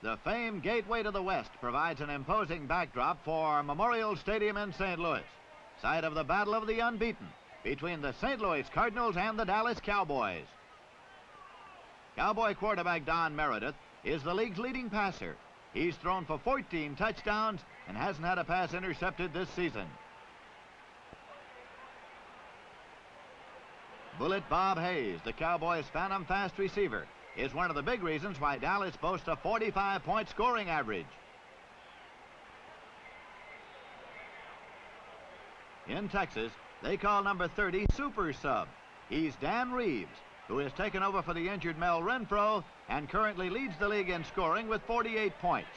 The famed gateway to the west provides an imposing backdrop for Memorial Stadium in St. Louis, site of the Battle of the Unbeaten between the St. Louis Cardinals and the Dallas Cowboys. Cowboy quarterback Don Meredith is the league's leading passer. He's thrown for 14 touchdowns and hasn't had a pass intercepted this season. Bullet Bob Hayes, the Cowboys' phantom fast receiver, is one of the big reasons why Dallas boasts a 45-point scoring average. In Texas, they call number 30 Super Sub. He's Dan Reeves, who has taken over for the injured Mel Renfro and currently leads the league in scoring with 48 points.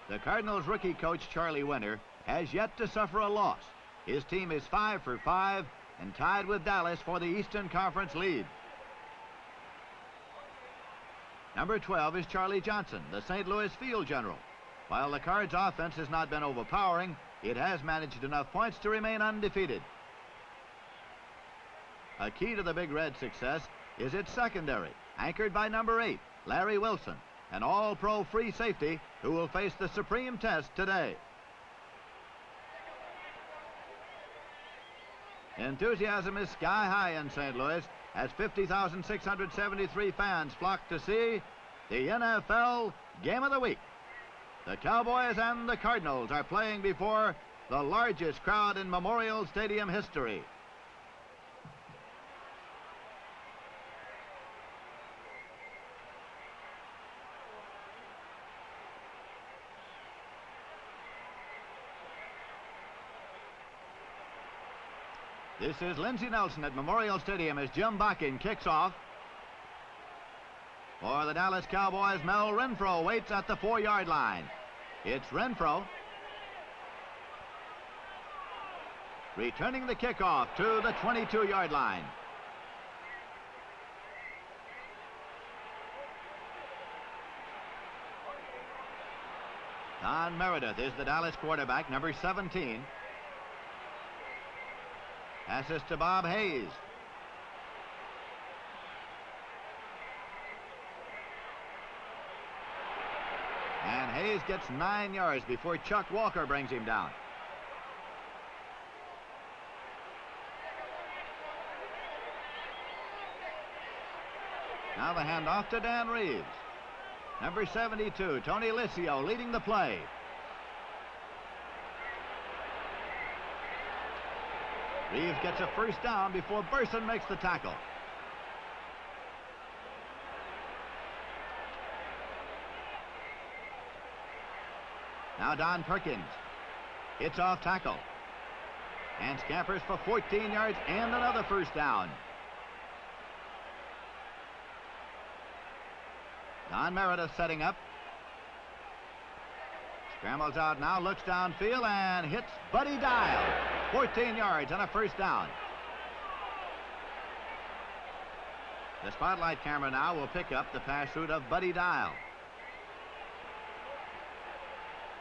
The Cardinals rookie coach Charlie Winter has yet to suffer a loss. His team is 5 for 5 and tied with Dallas for the Eastern Conference lead. Number 12 is Charlie Johnson, the St. Louis field general. While the Cards' offense has not been overpowering, it has managed enough points to remain undefeated. A key to the Big Red's success is its secondary, anchored by number 8, Larry Wilson, an all-pro free safety who will face the supreme test today. Enthusiasm is sky high in St. Louis as 50,673 fans flock to see the NFL Game of the Week. The Cowboys and the Cardinals are playing before the largest crowd in Memorial Stadium history. This is Lindsey Nelson at Memorial Stadium as Jim Bakken kicks off. For the Dallas Cowboys, Mel Renfro waits at the 4-yard line. It's Renfro returning the kickoff to the 22-yard line. Don Meredith is the Dallas quarterback, number 17. Passes to Bob Hayes. And Hayes gets 9 yards before Chuck Walker brings him down. Now the handoff to Dan Reeves. Number 72, Tony Licio leading the play. Reeves gets a first down before Burson makes the tackle. Now Don Perkins hits off tackle and scampers for 14 yards and another first down. Don Meredith setting up. Scrambles out now, looks downfield and hits Buddy Dial. 14 yards and a first down. The spotlight camera now will pick up the pass route of Buddy Dial.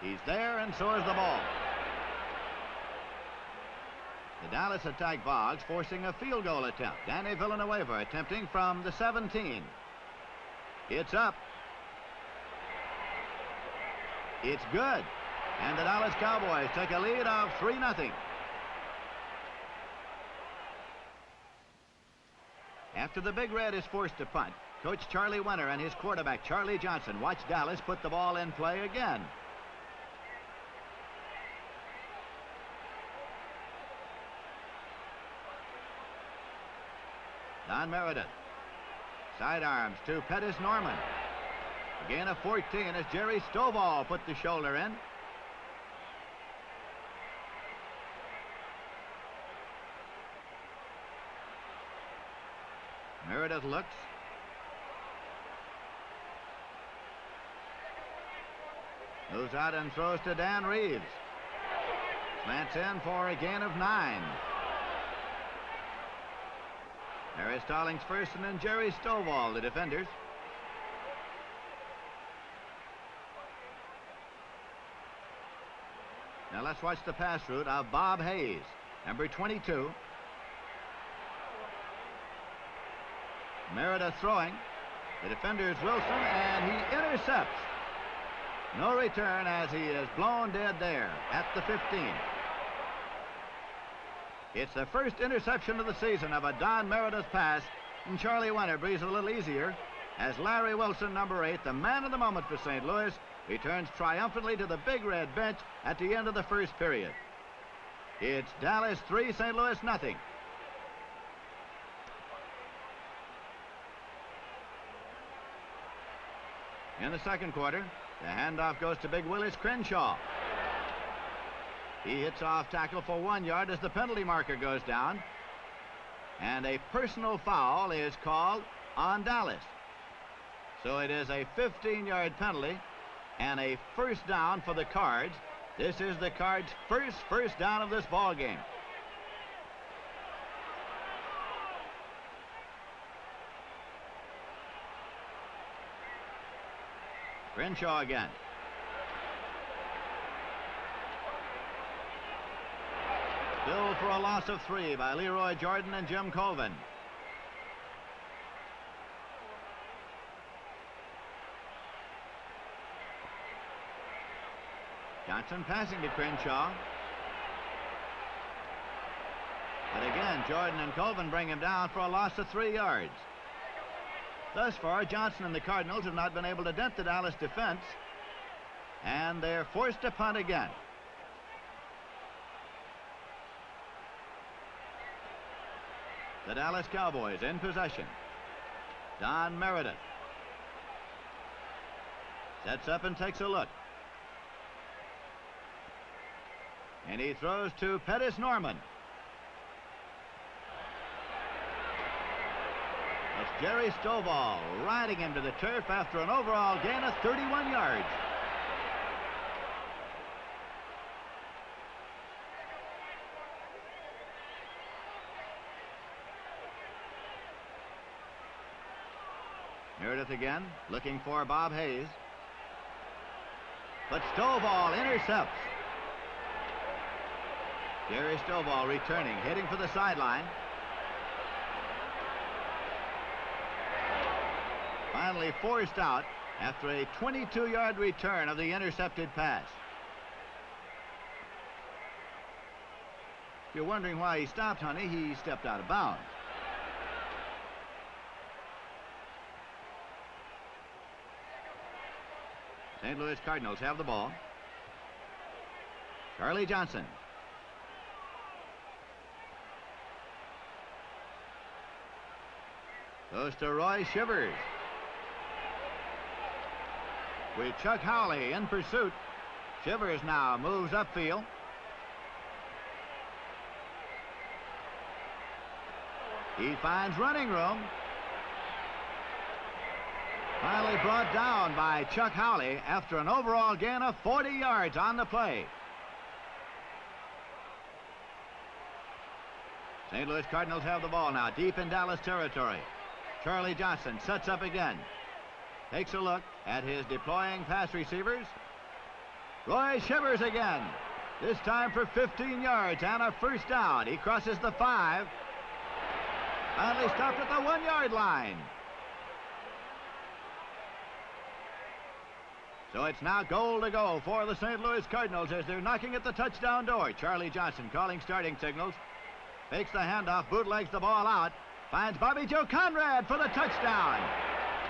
He's there and so is the ball. The Dallas attack Boggs forcing a field goal attempt. Danny Villanueva attempting from the 17. It's up. It's good. And the Dallas Cowboys take a lead of 3-0. After the Big Red is forced to punt, Coach Charlie Winter and his quarterback Charlie Johnson watch Dallas put the ball in play again. Don Meredith. Sidearms to Pettis Norman. A gain of 14 as Jerry Stovall put the shoulder in. Meredith looks. Moves out and throws to Dan Reeves. Slants in for a gain of 9. Harry Stallings first and then Jerry Stovall, the defenders. Now let's watch the pass route of Bob Hayes, number 22. Meredith throwing. The defender is Wilson, and he intercepts. No return as he is blown dead there at the 15. It's the first interception of the season of a Don Meredith pass, and Charlie Winter breathes a little easier as Larry Wilson, number 8, the man of the moment for St. Louis, returns triumphantly to the Big Red bench at the end of the first period. It's Dallas 3, St. Louis nothing. In the second quarter, the handoff goes to Big Willis Crenshaw. He hits off tackle for 1 yard as the penalty marker goes down. And a personal foul is called on Dallas. So it is a 15-yard penalty and a first down for the Cards. This is the Cards' first down of this ball game. Crenshaw again. Still for a loss of 3 by Leroy Jordan and Jim Colvin. Johnson passing to Crenshaw. But again, Jordan and Colvin bring him down for a loss of 3 yards. Thus far, Johnson and the Cardinals have not been able to dent the Dallas defense, and they're forced to punt again. The Dallas Cowboys in possession. Don Meredith sets up and takes a look. And he throws to Pettis Norman. It's Jerry Stovall riding him to the turf after an overall gain of 31 yards. Meredith again, looking for Bob Hayes. But Stovall intercepts. Jerry Stovall returning, heading for the sideline. Finally forced out after a 22-yard return of the intercepted pass. If you're wondering why he stopped, honey, he stepped out of bounds. St. Louis Cardinals have the ball. Charlie Johnson. Goes to Roy Shivers. With Chuck Howley in pursuit. Shivers now moves upfield. He finds running room. Finally brought down by Chuck Howley after an overall gain of 40 yards on the play. St. Louis Cardinals have the ball now deep in Dallas territory. Charlie Johnson sets up again. Takes a look at his deploying pass receivers. Roy Shivers again. This time for 15 yards and a first down. He crosses the 5. Finally stopped at the 1-yard line. So it's now goal to go for the St. Louis Cardinals as they're knocking at the touchdown door. Charlie Johnson calling starting signals. Fakes the handoff, bootlegs the ball out. Finds Bobby Joe Conrad for the touchdown.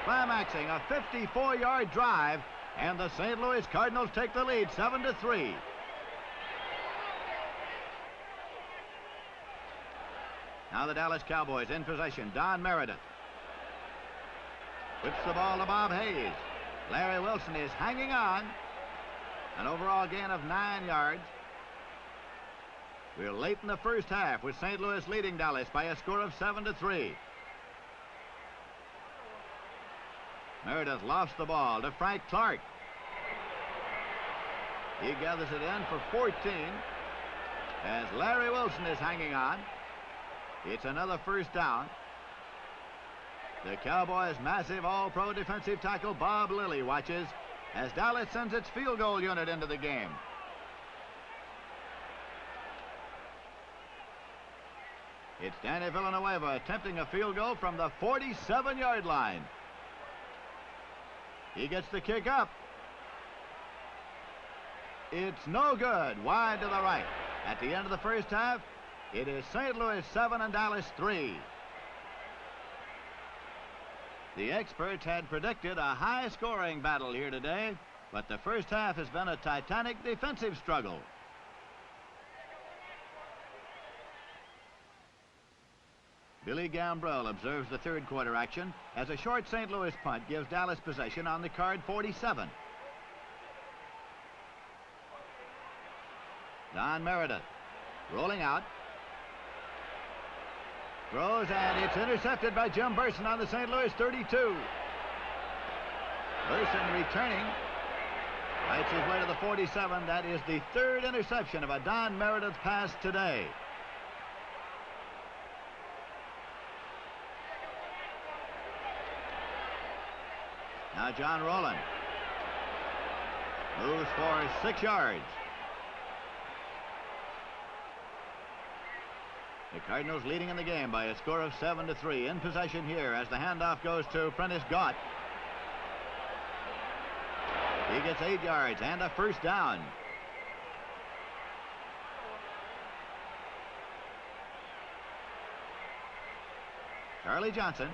Climaxing a 54-yard drive, and the St. Louis Cardinals take the lead 7-3. Now the Dallas Cowboys in possession. Don Meredith whips the ball to Bob Hayes. Larry Wilson is hanging on. An overall gain of 9 yards. We're late in the first half with St. Louis leading Dallas by a score of 7-3. Meredith lofts the ball to Frank Clark. He gathers it in for 14 as Larry Wilson is hanging on. It's another first down. The Cowboys' massive all-pro defensive tackle Bob Lilly watches as Dallas sends its field goal unit into the game. It's Danny Villanueva attempting a field goal from the 47-yard line. He gets the kick up. It's no good. Wide to the right. At the end of the first half, it is St. Louis 7 and Dallas 3. The experts had predicted a high-scoring battle here today, but the first half has been a titanic defensive struggle. Billy Gambrell observes the third quarter action as a short St. Louis punt gives Dallas possession on the card 47. Don Meredith rolling out. Throws, and it's intercepted by Jim Burson on the St. Louis 32. Burson returning. Fights his way to the 47. That is the third interception of a Don Meredith pass today. Now John Rowland moves for 6 yards. The Cardinals leading in the game by a score of 7-3. In possession here as the handoff goes to Prentice Gaunt. He gets 8 yards and a first down. Charlie Johnson.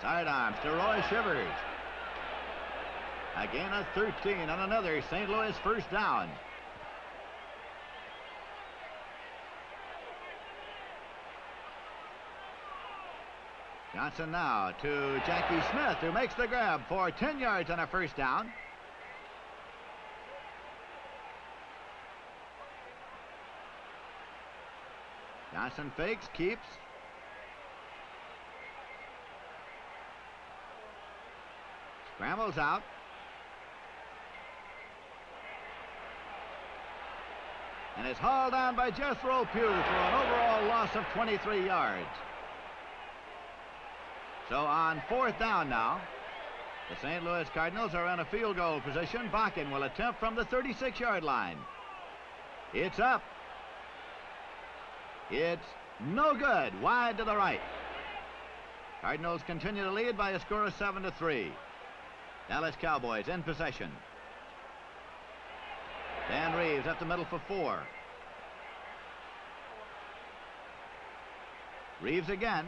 Sidearms to Roy Shivers. A gain of 13 on another St. Louis first down. Johnson now to Jackie Smith, who makes the grab for 10 yards and a first down. Johnson fakes, keeps. Scrambles out. And is hauled down by Jethro Pugh for an overall loss of 23 yards. So on fourth down now, the St. Louis Cardinals are in a field goal position. Bakken will attempt from the 36-yard line. It's up. It's no good. Wide to the right. Cardinals continue to lead by a score of 7-3. Dallas Cowboys in possession. Dan Reeves up the middle for 4. Reeves again.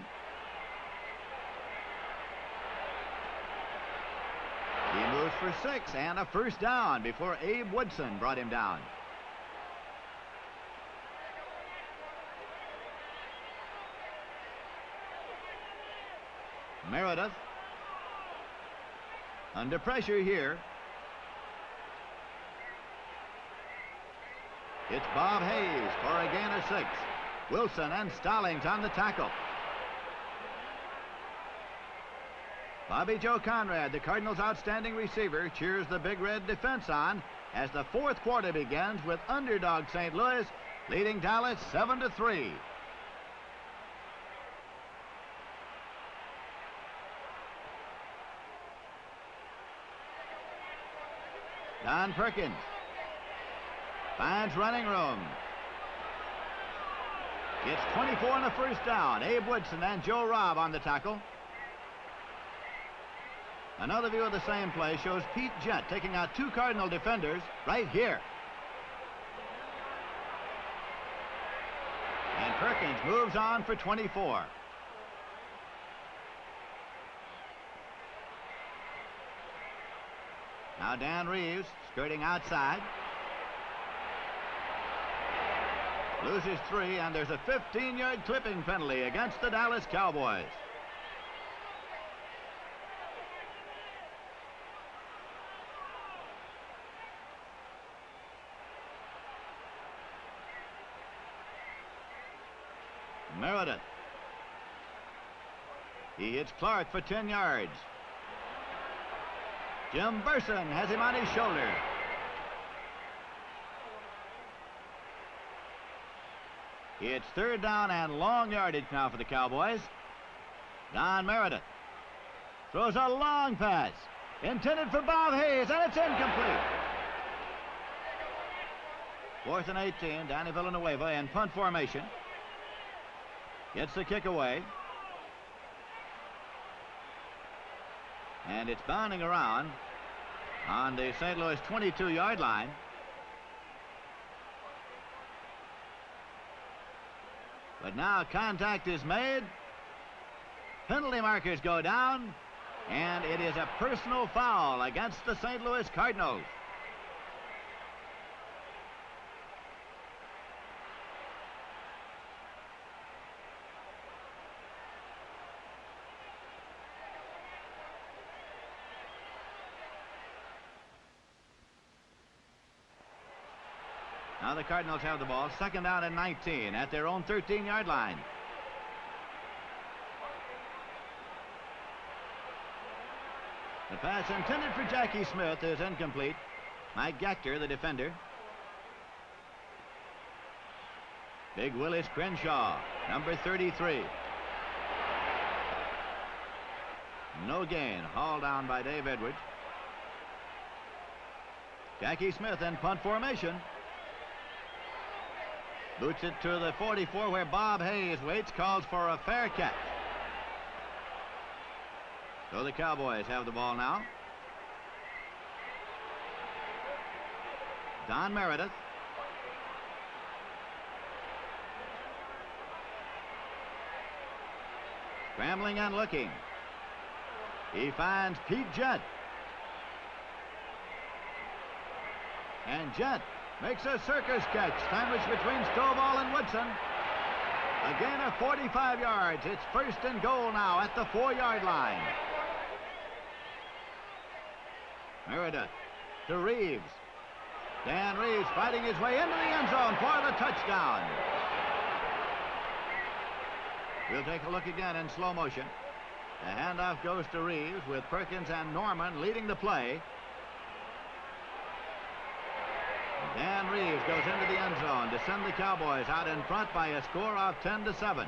He moves for 6 and a first down before Abe Woodson brought him down. Meredith under pressure here. It's Bob Hayes for a gain of 6. Wilson and Stallings on the tackle. Bobby Joe Conrad, the Cardinals' outstanding receiver, cheers the Big Red defense on as the fourth quarter begins with underdog St. Louis leading Dallas 7-3. Don Perkins finds running room. It's 24 on the first down. Abe Woodson and Joe Robb on the tackle. Another view of the same play shows Pete Jett taking out 2 Cardinal defenders right here. And Perkins moves on for 24. Now Dan Reeves skirting outside. Loses 3, and there's a 15-yard clipping penalty against the Dallas Cowboys. Meredith. He hits Clark for 10 yards. Jim Burson has him on his shoulder. It's third down and long yardage now for the Cowboys. Don Meredith throws a long pass intended for Bob Hayes, and it's incomplete. 4th and 18, Danny Villanueva in punt formation. Gets the kick away. And it's bounding around on the St. Louis 22-yard line. But now contact is made. Penalty markers go down. And it is a personal foul against the St. Louis Cardinals. Now the Cardinals have the ball, 2nd down and 19 at their own 13-yard line. The pass intended for Jackie Smith is incomplete. Mike Gactor, the defender. Big Willis Crenshaw, number 33. No gain, hauled down by Dave Edwards. Jackie Smith in punt formation. Boots it to the 44 where Bob Hayes waits, calls for a fair catch. So the Cowboys have the ball now. Don Meredith. Scrambling and looking. He finds Pete Jett. And Jett makes a circus catch, sandwiched between Stovall and Woodson. A gain of 45 yards. It's 1st and goal now at the 4-yard line. Meredith to Reeves. Dan Reeves fighting his way into the end zone for the touchdown. We'll take a look again in slow motion. The handoff goes to Reeves with Perkins and Norman leading the play. Dan Reeves goes into the end zone to send the Cowboys out in front by a score of 10-7.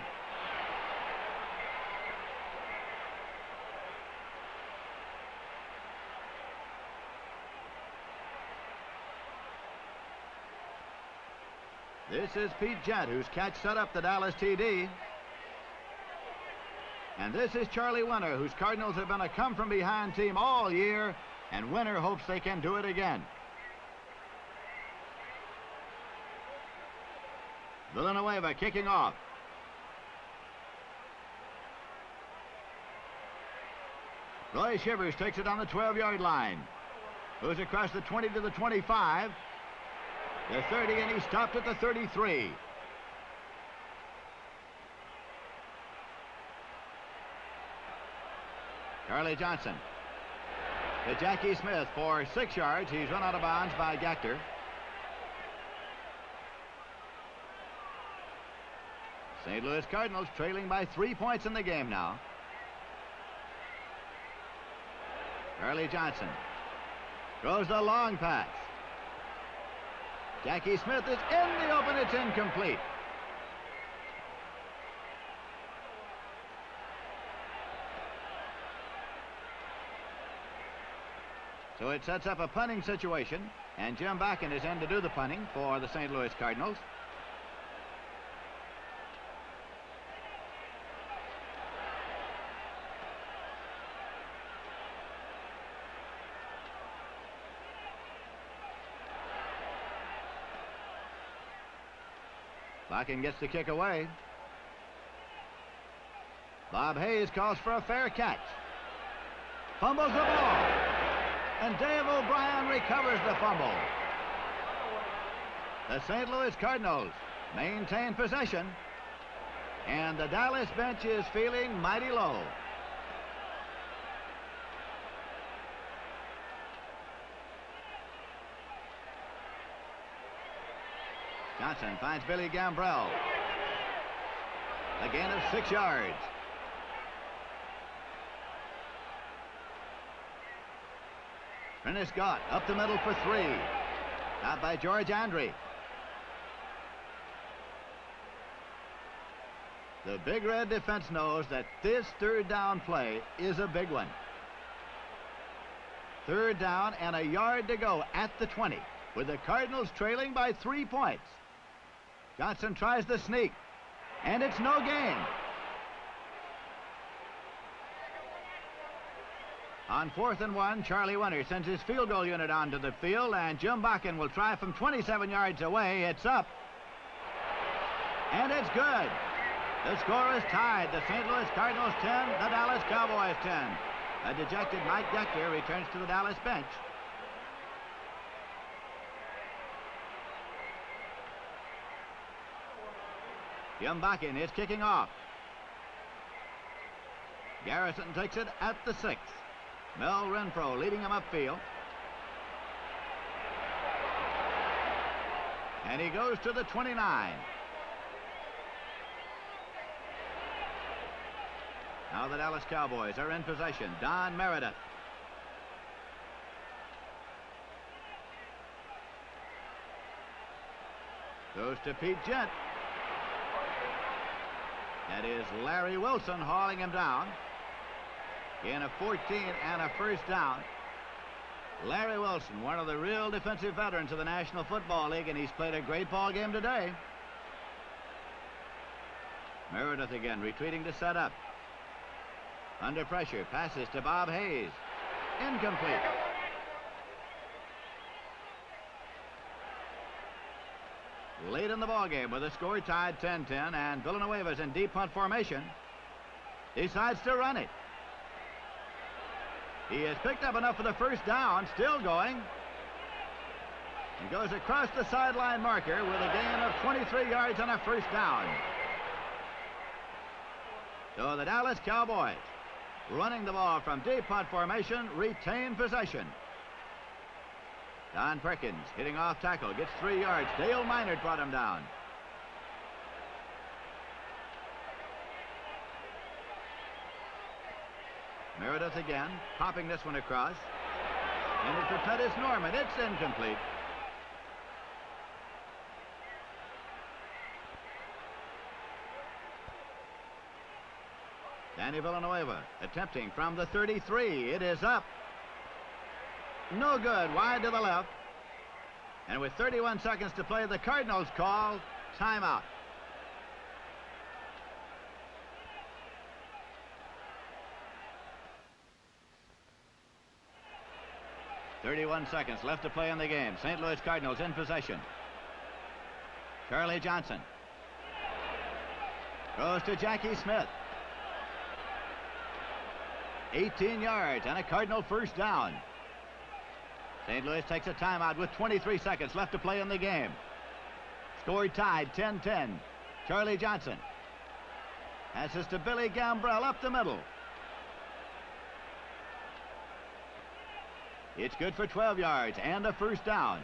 This is Pete Jett, whose catch set up the Dallas TD. And this is Charlie Winter, whose Cardinals have been a come-from-behind team all year, and Winter hopes they can do it again. Villanueva kicking off. Roy Shivers takes it on the 12-yard line. Goes across the 20 to the 25. The 30, and he stopped at the 33. Charlie Johnson to Jackie Smith for 6 yards. He's run out of bounds by Gactor. St. Louis Cardinals trailing by 3 points in the game now. Charlie Johnson throws the long pass. Jackie Smith is in the open. It's incomplete. So it sets up a punting situation, and Jim Bakken is in to do the punting for the St. Louis Cardinals. Bakken gets the kick away. Bob Hayes calls for a fair catch. Fumbles the ball. And Dave O'Brien recovers the fumble. The St. Louis Cardinals maintain possession. And the Dallas bench is feeling mighty low. Johnson finds Billy Gambrell. A gain of 6 yards. Prentice Gott up the middle for 3. Out by George Andre. The Big Red defense knows that this 3rd down play is a big one. 3rd down and a yard to go at the 20, with the Cardinals trailing by 3 points. Johnson tries the sneak, and it's no gain. On 4th and 1, Charlie Winter sends his field goal unit onto the field, and Jim Bakken will try from 27 yards away. It's up. And it's good. The score is tied. The St. Louis Cardinals 10, the Dallas Cowboys 10. A dejected Mike Decter returns to the Dallas bench. Jim Bakken is kicking off. Garrison takes it at the 6. Mel Renfro leading him upfield. And he goes to the 29. Now the Dallas Cowboys are in possession. Don Meredith. Goes to Pete Gent. That is Larry Wilson hauling him down. In a 14 and a first down. Larry Wilson, one of the real defensive veterans of the National Football League, and he's played a great ball game today. Meredith again, retreating to set up. Under pressure, passes to Bob Hayes. Incomplete. Late in the ball game with the score tied 10-10, and Villanueva's in deep punt formation. Decides to run it. He has picked up enough for the first down, still going. And goes across the sideline marker with a gain of 23 yards and a first down. So the Dallas Cowboys, running the ball from deep punt formation, retain possession. Don Perkins hitting off tackle, gets 3 yards. Dale Minard brought him down. Meredith again, popping this one across. And it's for Pettis Norman. It's incomplete. Danny Villanueva attempting from the 33. It is up. No good, wide to the left. And with 31 seconds to play, the Cardinals call timeout. .31 seconds left to play in the game. St. Louis Cardinals in possession. Charlie Johnson throws to Jackie Smith. 18 yards and a Cardinal first down. St. Louis takes a timeout with 23 seconds left to play in the game. Score tied 10-10. Charlie Johnson passes to Billy Gambrell up the middle. It's good for 12 yards and a first down.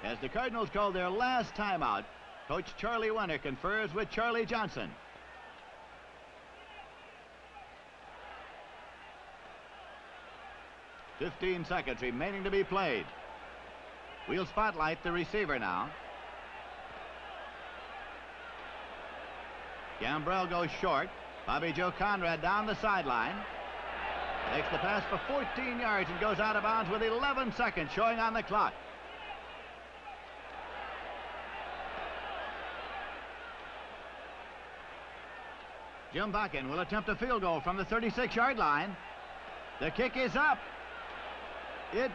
As the Cardinals call their last timeout, Coach Charlie Winter confers with Charlie Johnson. .15 seconds remaining to be played. We'll spotlight the receiver now. Gambrell goes short. Bobby Joe Conrad down the sideline. Takes the pass for 14 yards and goes out of bounds with 11 seconds showing on the clock. Jim Bakken will attempt a field goal from the 36-yard line. The kick is up. It's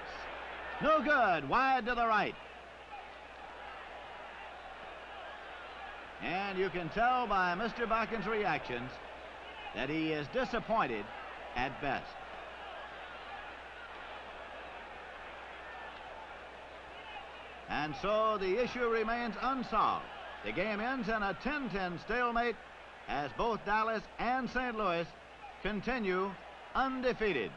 no good. Wide to the right. And you can tell by Mr. Bakken's reactions that he is disappointed at best. And so the issue remains unsolved. The game ends in a 10-10 stalemate as both Dallas and St. Louis continue undefeated.